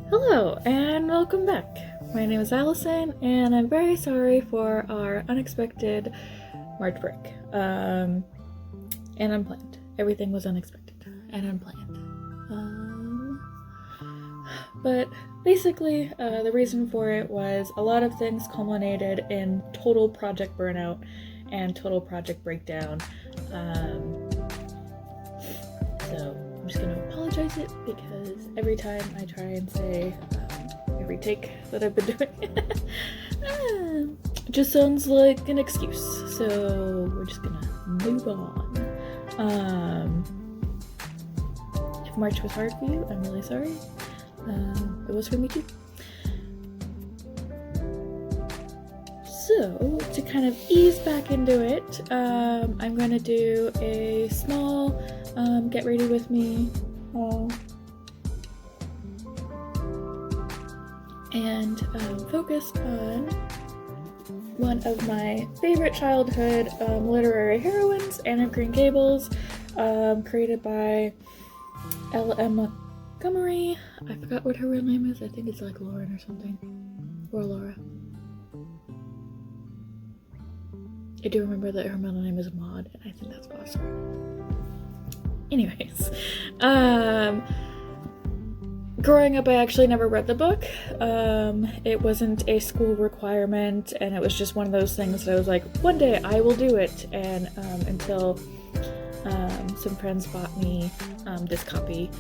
Hello and welcome back. My name is Allison and I'm very sorry for our unexpected March break. And unplanned. Everything was unexpected and unplanned. But basically the reason for it was a lot of things culminated in total project burnout and total project breakdown. So I'm just gonna apologize it because every time I try and say every take that I've been doing it just sounds like an excuse, so we're just gonna move on. If March was hard for you, I'm really sorry. It was for me too. So to kind of ease back into it, I'm gonna do a small get ready with me and focused on one of my favorite childhood literary heroines, Anne of Green Gables, created by L.M. Montgomery. I forgot what her real name is. I think it's like Lauren or something, or Laura. I do remember that her middle name is Maud, and I think that's awesome. Anyways, growing up I actually never read the book. It wasn't a school requirement, and it was just one of those things that I was like, one day I will do it, and until some friends bought me this copy,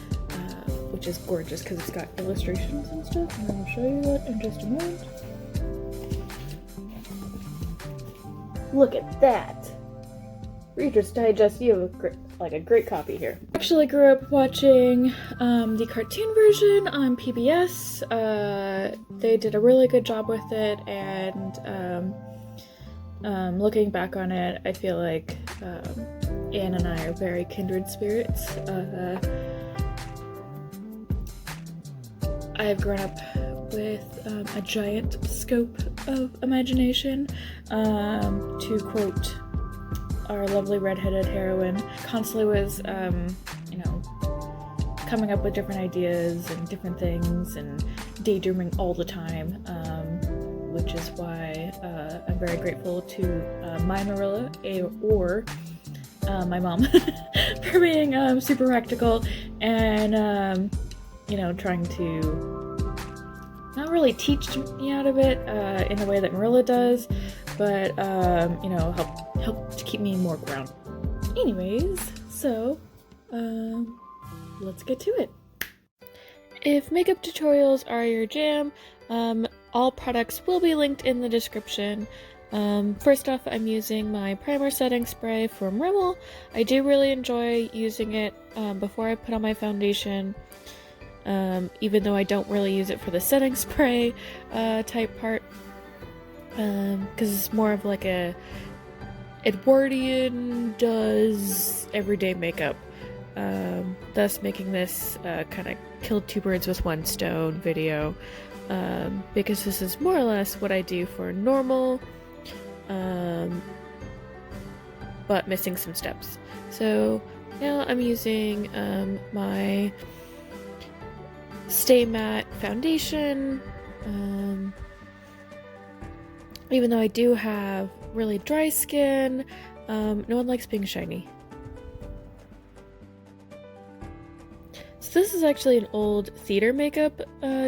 which is gorgeous because it's got illustrations and stuff, and I'll show you that in just a moment. Look at that! Reader's Digest, you have a great copy here. I actually grew up watching the cartoon version on PBS. They did a really good job with it, and looking back on it, I feel like Anne and I are very kindred spirits. I've grown up with a giant scope of imagination. To quote our lovely redheaded heroine, constantly was, coming up with different ideas and different things and daydreaming all the time, which is why I'm very grateful to my Marilla or my mom for being super practical and, trying to not really teach me out of it in the way that Marilla does, but, help to keep me more grounded. Anyways, so, let's get to it. If makeup tutorials are your jam, all products will be linked in the description. First off, I'm using my primer setting spray from Rimmel. I do really enjoy using it before I put on my foundation. Even though I don't really use it for the setting spray type part, because it's more of like a Edwardian does everyday makeup, thus making this kind of kill two birds with one stone video, because this is more or less what I do for normal, but missing some steps. So now I'm using my Stay Matte foundation, even though I do have really dry skin. No one likes being shiny. So this is actually an old theater makeup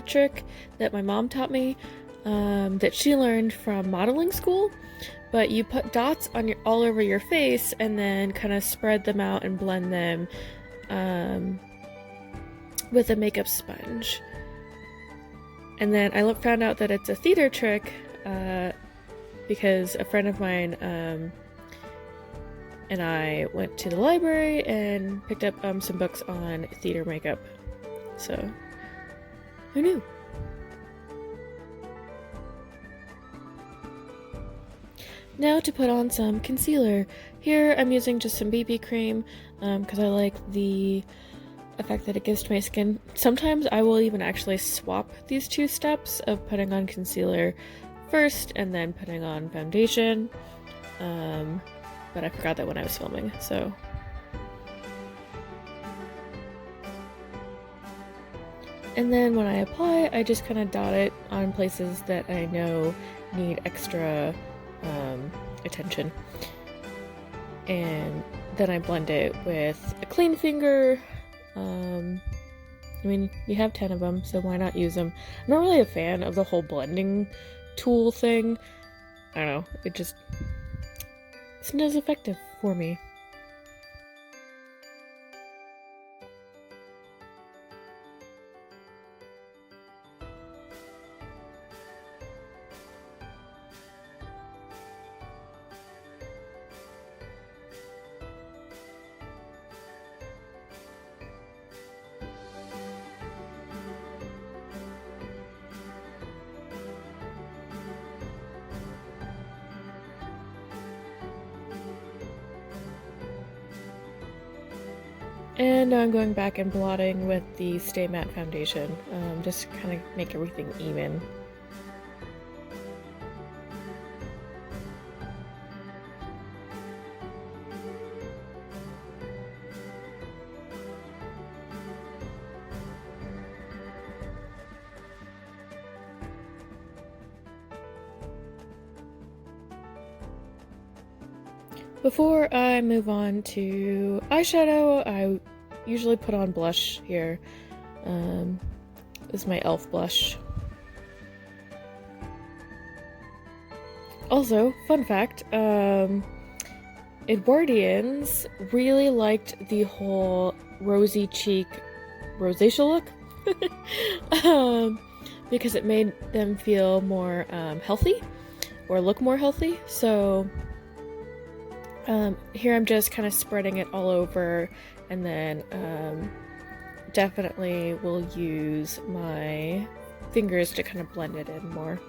trick that my mom taught me, that she learned from modeling school, but you put dots on all over your face and then kind of spread them out and blend them with a makeup sponge. And then I found out that it's a theater trick because a friend of mine and I went to the library and picked up some books on theater makeup. So, who knew? Now to put on some concealer. Here I'm using just some BB cream because I like the effect that it gives to my skin. Sometimes I will even actually swap these two steps of putting on concealer first and then putting on foundation. But I forgot that when I was filming, so. And then when I apply, I just kind of dot it on places that I know need extra attention. And then I blend it with a clean finger. I mean, you have 10 of them, so why not use them? I'm not really a fan of the whole blending tool thing. I don't know, it just isn't as effective for me. And now I'm going back and blotting with the Stay Matte foundation, just kind of make everything even. Before I move on to eyeshadow, I usually put on blush here. This is my e.l.f. blush. Also, fun fact, Edwardians really liked the whole rosy cheek rosacea look because it made them feel more healthy or look more healthy. So here I'm just kind of spreading it all over, and then definitely will use my fingers to kind of blend it in more.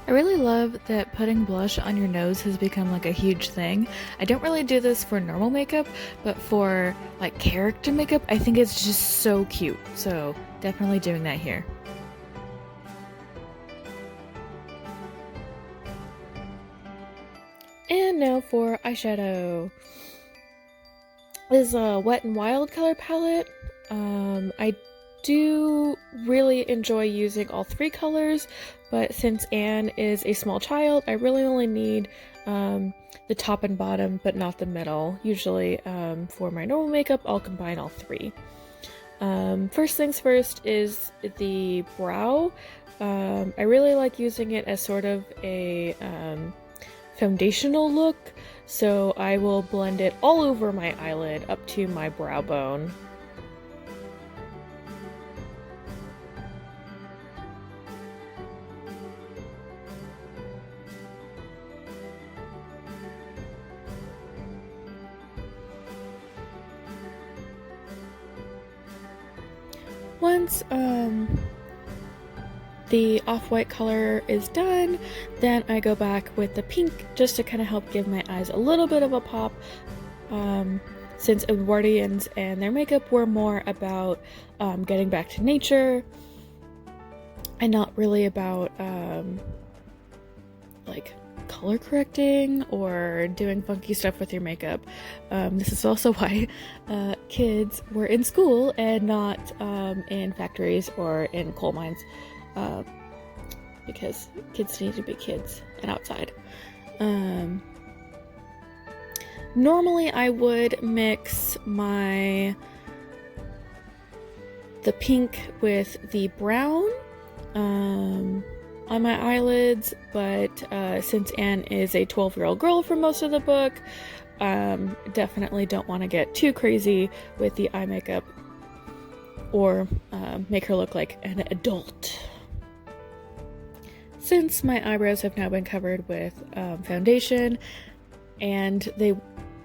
I really love that putting blush on your nose has become like a huge thing. I don't really do this for normal makeup, but for like character makeup, I think it's just so cute. So definitely doing that here. And now for eyeshadow. This is a Wet n Wild color palette. I do really enjoy using all three colors, but since Anne is a small child, I really only need the top and bottom, but not the middle. Usually for my normal makeup, I'll combine all three. First things first is the brow. I really like using it as sort of a foundational look, so I will blend it all over my eyelid up to my brow bone. Once the off-white color is done, then I go back with the pink just to kind of help give my eyes a little bit of a pop, since Edwardians and their makeup were more about getting back to nature and not really about like color correcting or doing funky stuff with your makeup. This is also why kids were in school and not in factories or in coal mines, because kids need to be kids and outside. Normally I would mix the pink with the brown on my eyelids, but since Anne is a 12-year-old girl for most of the book, definitely don't want to get too crazy with the eye makeup or make her look like an adult. Since my eyebrows have now been covered with foundation and they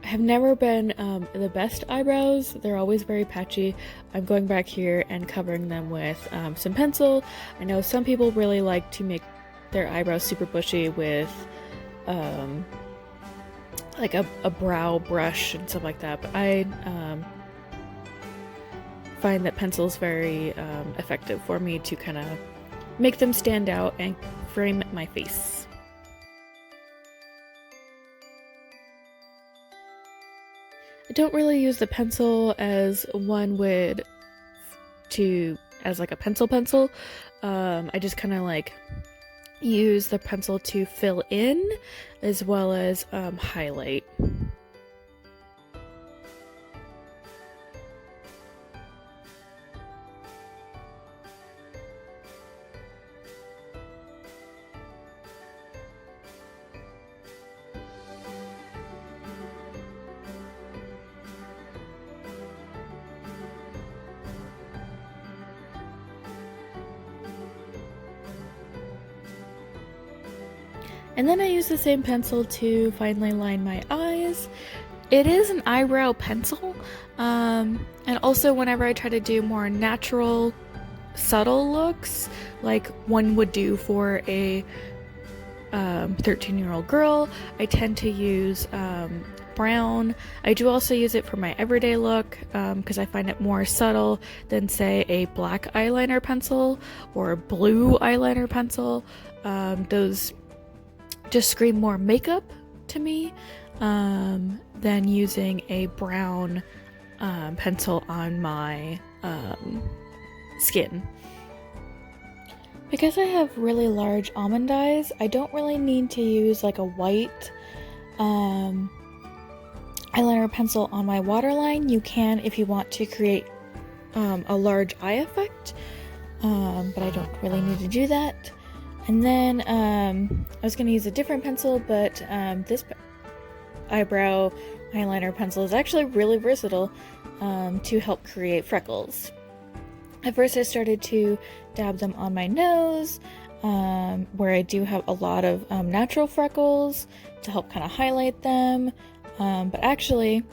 have never been the best eyebrows. They're always very patchy. I'm going back here and covering them with some pencil. I know some people really like to make their eyebrows super bushy with like a brow brush and stuff like that, but I find that pencil is very effective for me to kind of make them stand out and frame my face. I don't really use the pencil as one would as like a pencil. I just kind of like use the pencil to fill in as well as highlight. And then I use the same pencil to finally line my eyes. It is an eyebrow pencil, and also whenever I try to do more natural, subtle looks, like one would do for a 13-year-old girl, I tend to use brown. I do also use it for my everyday look, because I find it more subtle than, say, a black eyeliner pencil or a blue eyeliner pencil. Those just scream more makeup to me than using a brown pencil on my skin. Because I have really large almond eyes, I don't really need to use like a white eyeliner pencil on my waterline. You can if you want to create a large eye effect, but I don't really need to do that. And then I was going to use a different pencil, but this eyebrow eyeliner pencil is actually really versatile to help create freckles. At first I started to dab them on my nose, where I do have a lot of natural freckles to help kind of highlight them, but actually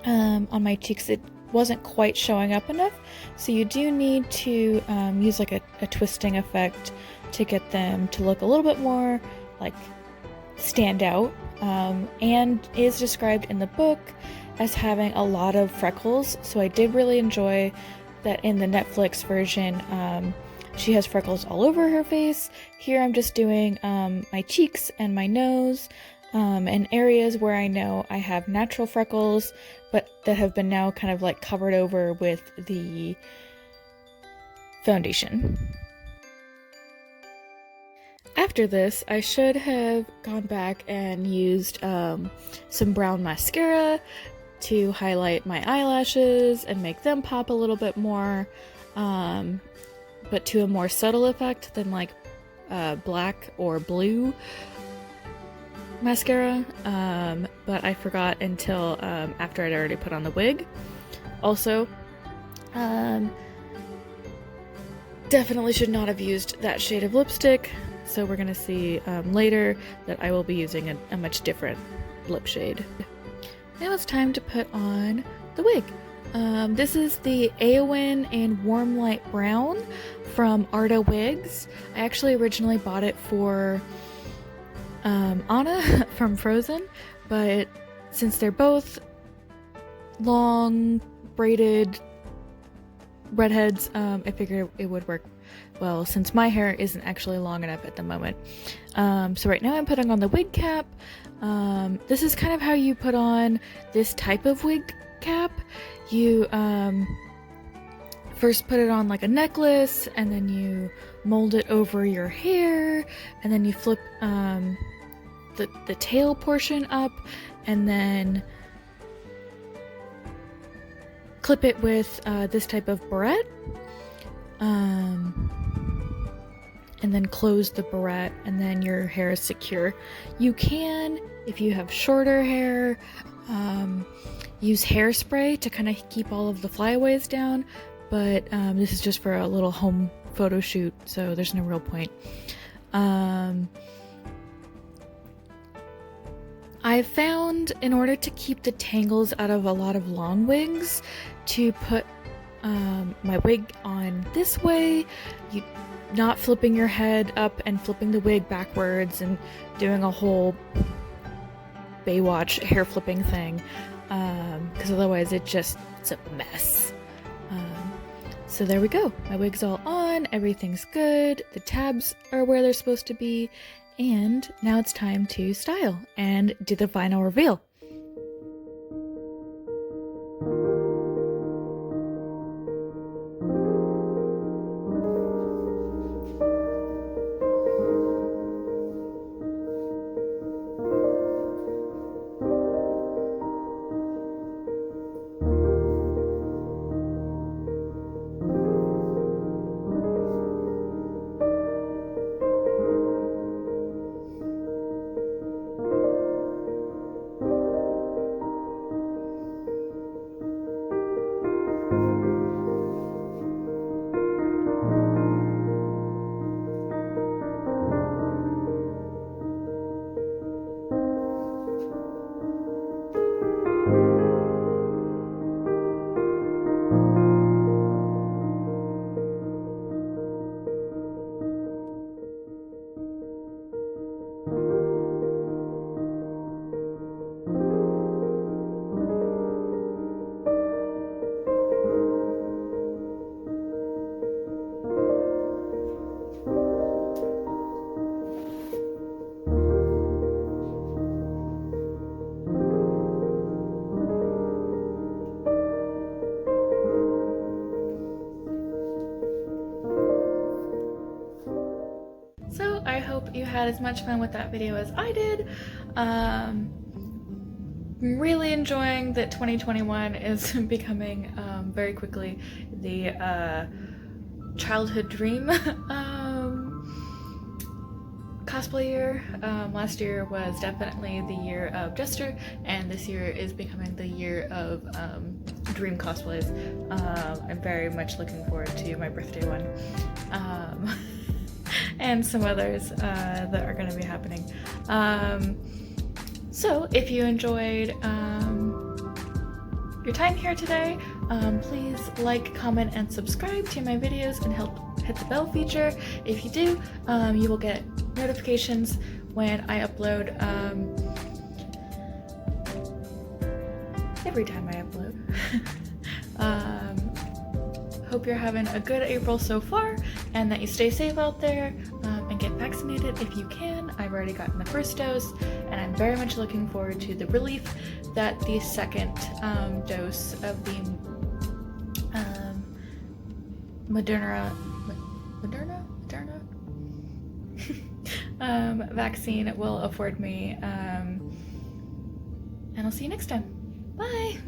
on my cheeks it wasn't quite showing up enough, so you do need to use like a twisting effect to get them to look a little bit more like stand out, and is described in the book as having a lot of freckles, so I did really enjoy that in the Netflix version. She has freckles all over her face. Here I'm just doing my cheeks and my nose, and areas where I know I have natural freckles but that have been now kind of like covered over with the foundation. After this, I should have gone back and used some brown mascara to highlight my eyelashes and make them pop a little bit more, but to a more subtle effect than like black or blue mascara, but I forgot until after I'd already put on the wig. Also, definitely should not have used that shade of lipstick. So we're going to see later that I will be using a much different lip shade. Now it's time to put on the wig. This is the Eowyn in Warm Light Brown from Arda Wigs. I actually originally bought it for Anna from Frozen, but since they're both long, braided redheads, I figured it would work well since my hair isn't actually long enough at the moment. So right now I'm putting on the wig cap. This is kind of how you put on this type of wig cap. You first put it on like a necklace, and then you mold it over your hair, and then you flip the tail portion up, and then clip it with this type of barrette, and then close the barrette, and then your hair is secure. You can, if you have shorter hair, use hairspray to kind of keep all of the flyaways down, but this is just for a little home photo shoot, so there's no real point. I I found in order to keep the tangles out of a lot of long wigs, to put my wig on this way, you not flipping your head up and flipping the wig backwards and doing a whole Baywatch hair flipping thing, because otherwise it's a mess. So there we go. My wig's all on, everything's good, the tabs are where they're supposed to be, and now it's time to style and do the final reveal. So I hope you had as much fun with that video as I did. I'm really enjoying that 2021 is becoming very quickly the childhood dream cosplay year. Last year was definitely the year of Jester, and this year is becoming the year of dream cosplays. I'm very much looking forward to my birthday one. And some others that are going to be happening. So if you enjoyed your time here today, please like, comment, and subscribe to my videos and help hit the bell feature. If you do, you will get notifications when I upload, every time I upload. Hope you're having a good April so far, and that you stay safe out there, and get vaccinated if you can. I've already gotten the first dose, and I'm very much looking forward to the relief that the second dose of the Moderna vaccine will afford me, and I'll see you next time. Bye!